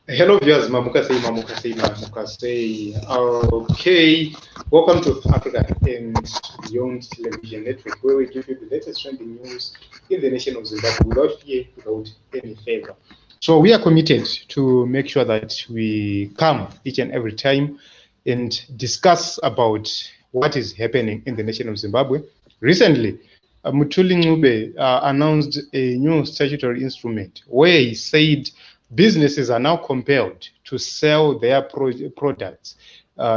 Hello viewers, Mamukasei. Okay, welcome to Africa and Beyond Television Network, where we give you the latest trending news in the nation of Zimbabwe without fear, without any favor. So we are committed to make sure that we come each and every time and discuss about what is happening in the nation of Zimbabwe. Recently, Mthuli Ncube announced a new statutory instrument where he said businesses are now compelled to sell their products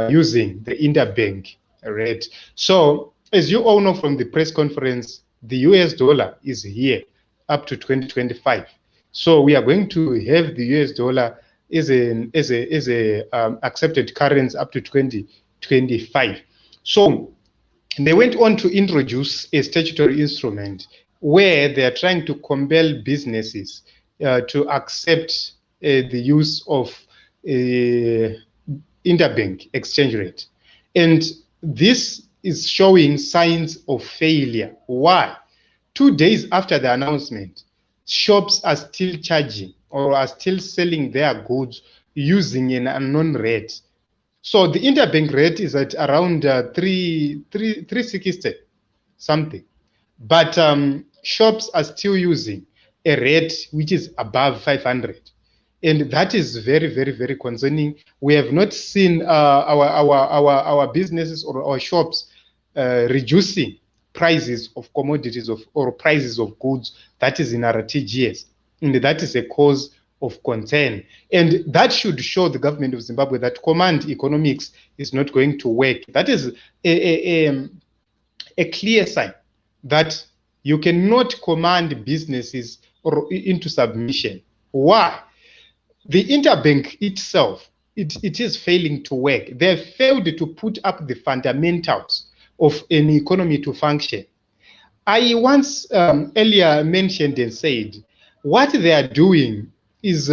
using the interbank rate. So, as you all know from the press conference, the US dollar is here up to 2025. So we are going to have the US dollar as a accepted currency up to 2025. So they went on to introduce a statutory instrument where they are trying to compel businesses to accept the use of interbank exchange rate. And this is showing signs of failure. Why? 2 days after the announcement, shops are still charging or are still selling their goods using an unknown rate. So the interbank rate is at around 360 something. But shops are still using a rate which is above 500. And that is very, very, very concerning. We have not seen our businesses or our shops reducing prices of commodities or prices of goods that is in RTGS. And that is a cause of concern. And that should show the government of Zimbabwe that command economics is not going to work. That is a clear sign that you cannot command businesses or into submission. Why? The interbank itself, it is failing to work. They have failed to put up the fundamentals of an economy to function. I once earlier mentioned and said, what they are doing is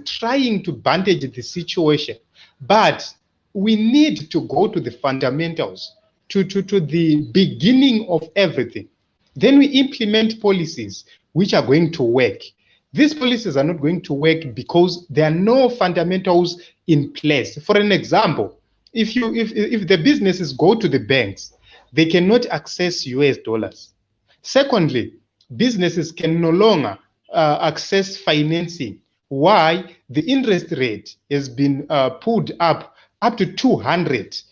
trying to bandage the situation, but we need to go to the fundamentals, to the beginning of everything. Then we implement policies which are going to work. These policies are not going to work because there are no fundamentals in place. For an example, if the businesses go to the banks, they cannot access US dollars. Secondly, businesses can no longer access financing. Why? The interest rate has been pulled up to 200%.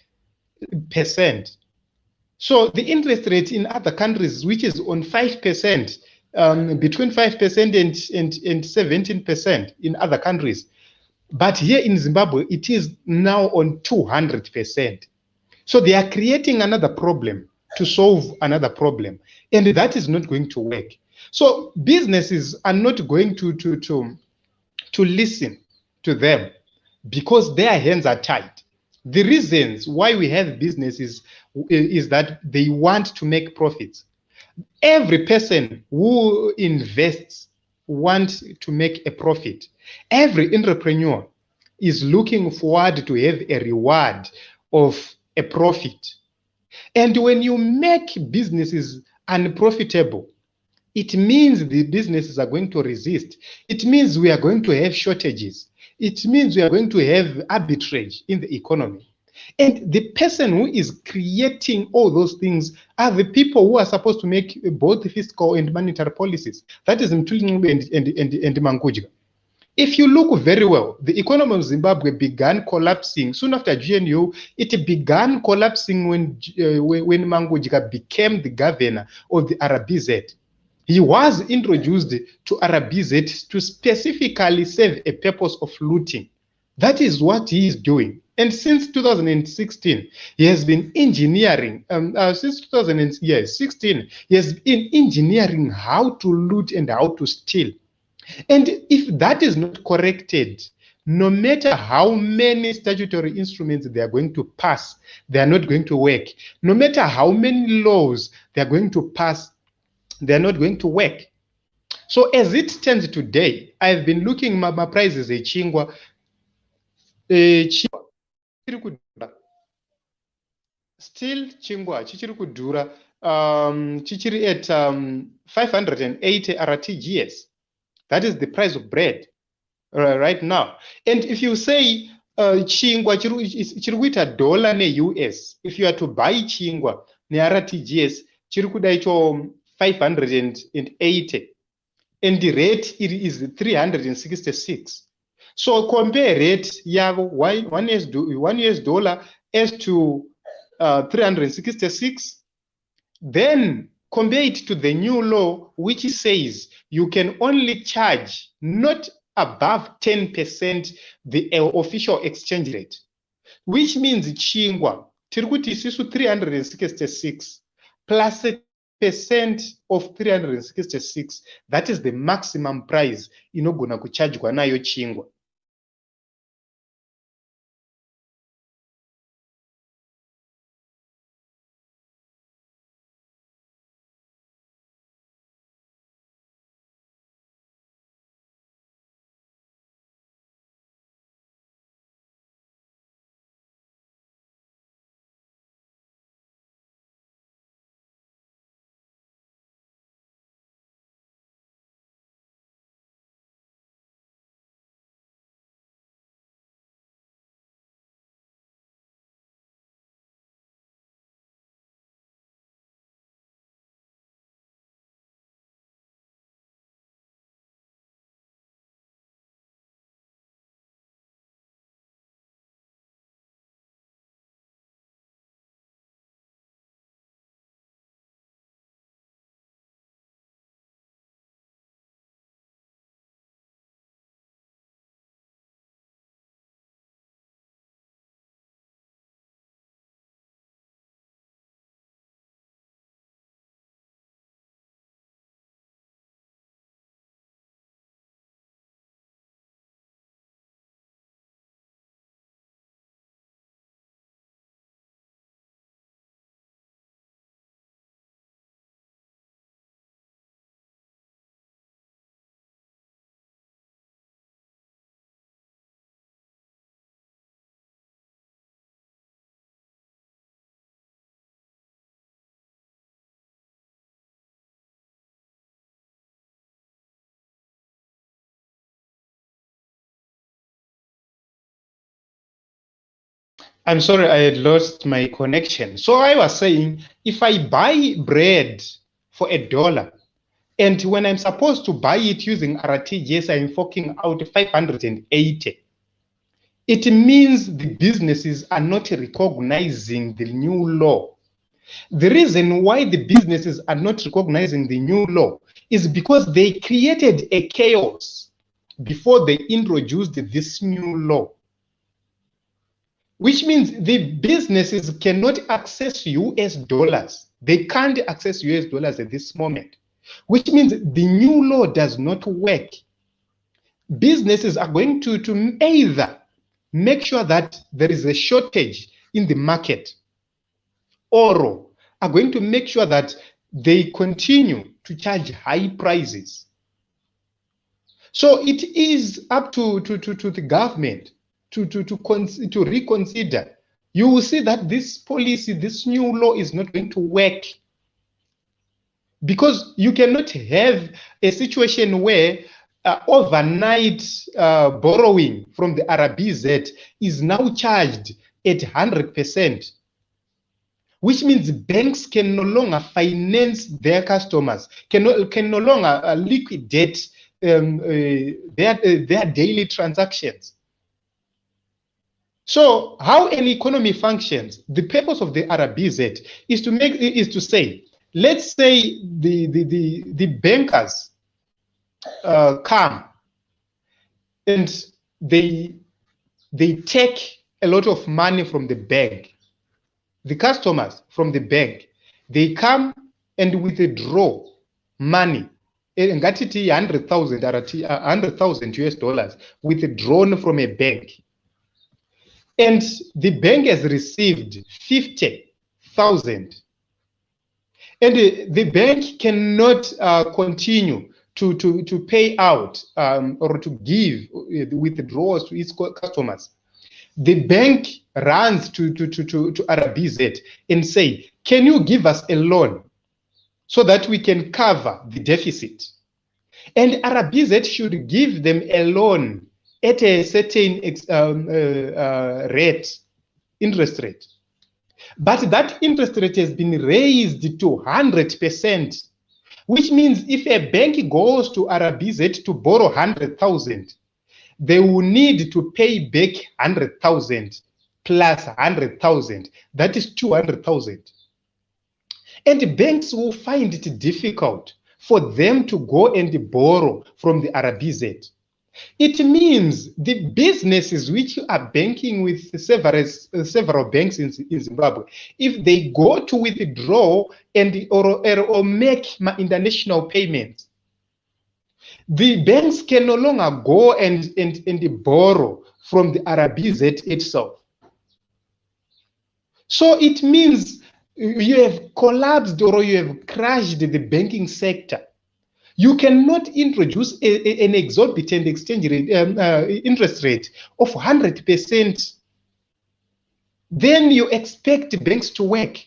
So the interest rate in other countries, which is on 5%, between 5% and 17% in other countries. But here in Zimbabwe, it is now on 200%. So they are creating another problem to solve another problem. And that is not going to work. So businesses are not going to listen to them because their hands are tied. The reasons why we have businesses is that they want to make profits. Every person who invests wants to make a profit. Every entrepreneur is looking forward to have a reward of a profit. And when you make businesses unprofitable, it means the businesses are going to resist. It means we are going to have shortages. It means we are going to have arbitrage in the economy. And the person who is creating all those things are the people who are supposed to make both fiscal and monetary policies. That is Mthuli Ncube and Mangudya. If you look very well, the economy of Zimbabwe began collapsing soon after GNU. It began collapsing when Mangudya became the governor of the RBZ. He was introduced to RBZ to specifically serve a purpose of looting. That is what he is doing. And since 2016, he has been engineering, since 2016, he has been engineering how to loot and how to steal. And if that is not corrected, no matter how many statutory instruments they are going to pass, they are not going to work. No matter how many laws they are going to pass, they are not going to work. So as it stands today, I've been looking at my prices at Chingwa. Still Chingwa chichiri kudhura chichiri at 580 RTGS. That is the price of bread right now. And if you say chingwa chiri kuita dollar ne-US, if you are to buy chingwa ne-RTGS chiri kuda icho 580, and the rate it is 366. So compare rate yavo one US dollar as to 366. Then compare it to the new law, which says you can only charge not above 10% the official exchange rate, which means chingwa tirikuti isisu 366 plus a percent of 366. That is the maximum price inogona kuchargwa nayo chingwa. I'm sorry, I had lost my connection. So I was saying, if I buy bread for $1, and when I'm supposed to buy it using RTGS, I'm forking out 580. It means the businesses are not recognizing the new law. The reason why the businesses are not recognizing the new law is because they created a chaos before they introduced this new law, which means the businesses cannot access US dollars. They can't access US dollars at this moment, which means the new law does not work. Businesses are going to either make sure that there is a shortage in the market, or are going to make sure that they continue to charge high prices. So it is up to the government to reconsider. You will see that this policy, this new law is not going to work, because you cannot have a situation where overnight borrowing from the RBZ is now charged at 100%, which means banks can no longer finance their customers, can no longer liquidate their daily transactions. So how an economy functions, the purpose of the RBZ is to say, let's say the bankers come and they take a lot of money from the bank. The customers from the bank, they come and withdraw money, ngati 100,000 US dollars withdrawn from a bank, and the bank has received 50,000, and the bank cannot continue to pay out or to give withdrawals to its customers. The bank runs to RBZ and say, can you give us a loan so that we can cover the deficit? And RBZ should give them a loan at a certain interest rate. But that interest rate has been raised to 100%, which means if a bank goes to RBZ to borrow 100,000, they will need to pay back 100,000 plus 100,000. That is 200,000. And banks will find it difficult for them to go and borrow from the RBZ. It means the businesses which are banking with several banks in Zimbabwe, if they go to withdraw and or make international payments, the banks can no longer go and borrow from the RBZ itself. So it means you have collapsed or you have crashed the banking sector. You cannot introduce an exorbitant exchange rate, interest rate of 100%. Then you expect banks to work.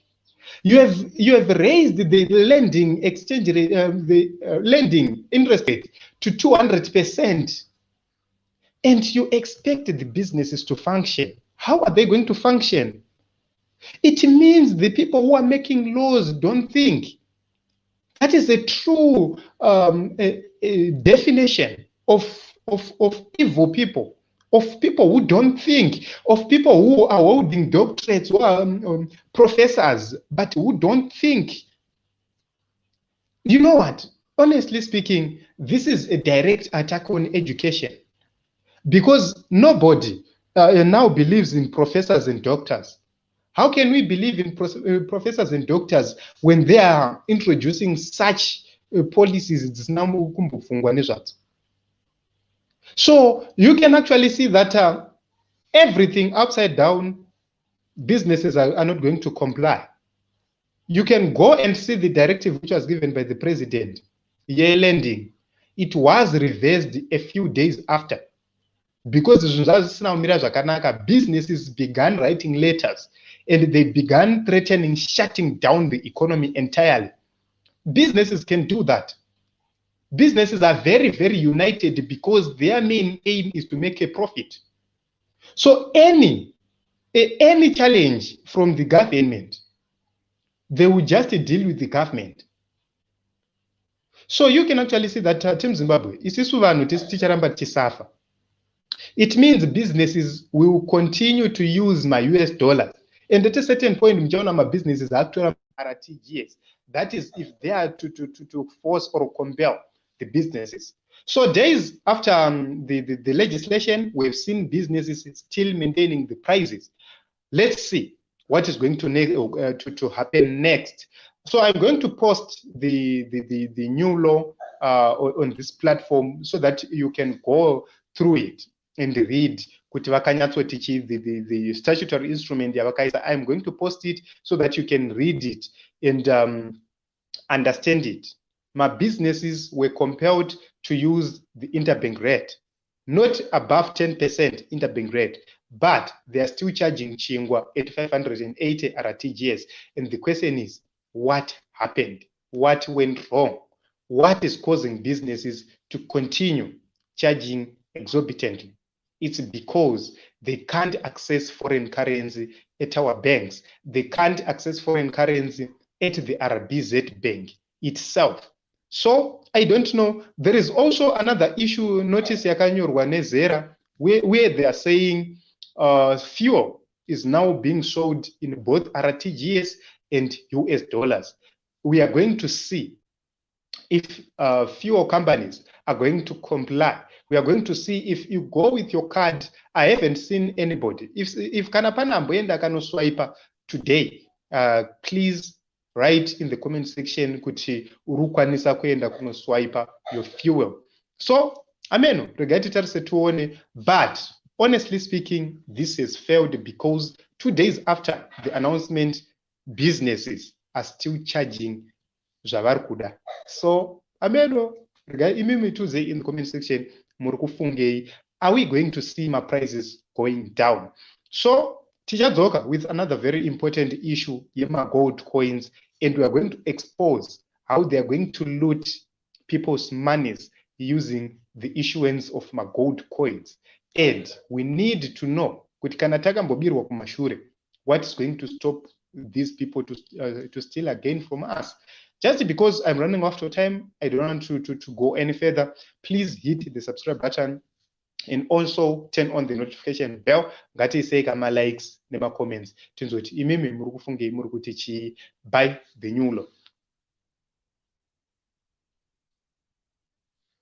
You have raised the lending exchange rate, lending interest rate to 200%, and you expect the businesses to function. How are they going to function? It means the people who are making laws don't think. That is a true definition of evil people, of people who don't think, of people who are holding doctorates, who are professors, but who don't think. You know what? Honestly speaking, this is a direct attack on education, because nobody now believes in professors and doctors. How can we believe in professors and doctors when they are introducing such policies? So you can actually see that everything upside down, businesses are not going to comply. You can go and see the directive which was given by the president, year lending. It was reversed a few days after, because businesses began writing letters and they began threatening shutting down the economy entirely. Businesses can do that. Businesses are very, very united because their main aim is to make a profit. So any challenge from the government, they will just deal with the government. So you can actually see that Team Zimbabwe, it means businesses will continue to use my US dollars. And at a certain point, my businesses are actually RTGS. That is if they are to force or compel the businesses. So days after the legislation, we've seen businesses still maintaining the prices. Let's see what is going to happen next. So I'm going to post the new law on this platform so that you can go through it and read the statutory instrument. I'm going to post it so that you can read it and understand it. My businesses were compelled to use the interbank rate, not above 10% interbank rate, but they are still charging Chingwa at 580 RTGS. And the question is, what happened? What went wrong? What is causing businesses to continue charging exorbitantly? It's because they can't access foreign currency at our banks. They can't access foreign currency at the RBZ bank itself. So I don't know. There is also another issue, notice yakanyorwa nezera, where they are saying fuel is now being sold in both RTGS and US dollars. We are going to see if fuel companies are going to comply. We are going to see if you go with your card. I haven't seen anybody. If kanapana amboenda kano swiper today, please write in the comment section kuti urukwanisa kuenda kuno swiper your fuel. So ameno regatitarise tuone, but honestly speaking, this has failed because 2 days after the announcement, businesses are still charging zvavarikuda. So ameno imimi tuze in the comment section murukufungei, are we going to see my prices going down? So tichadzoka with another very important issue, yema gold coins, and we are going to expose how they are going to loot people's monies using the issuance of gold coins. And we need to know kuti kana takambobirwa kumashure, what is going to stop these people to steal again from us? Just because I'm running out of time, I don't want to go any further. Please hit the subscribe button and also turn on the notification bell. Ngati say kama likes nema comments. Tinzoti imimi muri kufungei muri kuti chi. Buy the new law.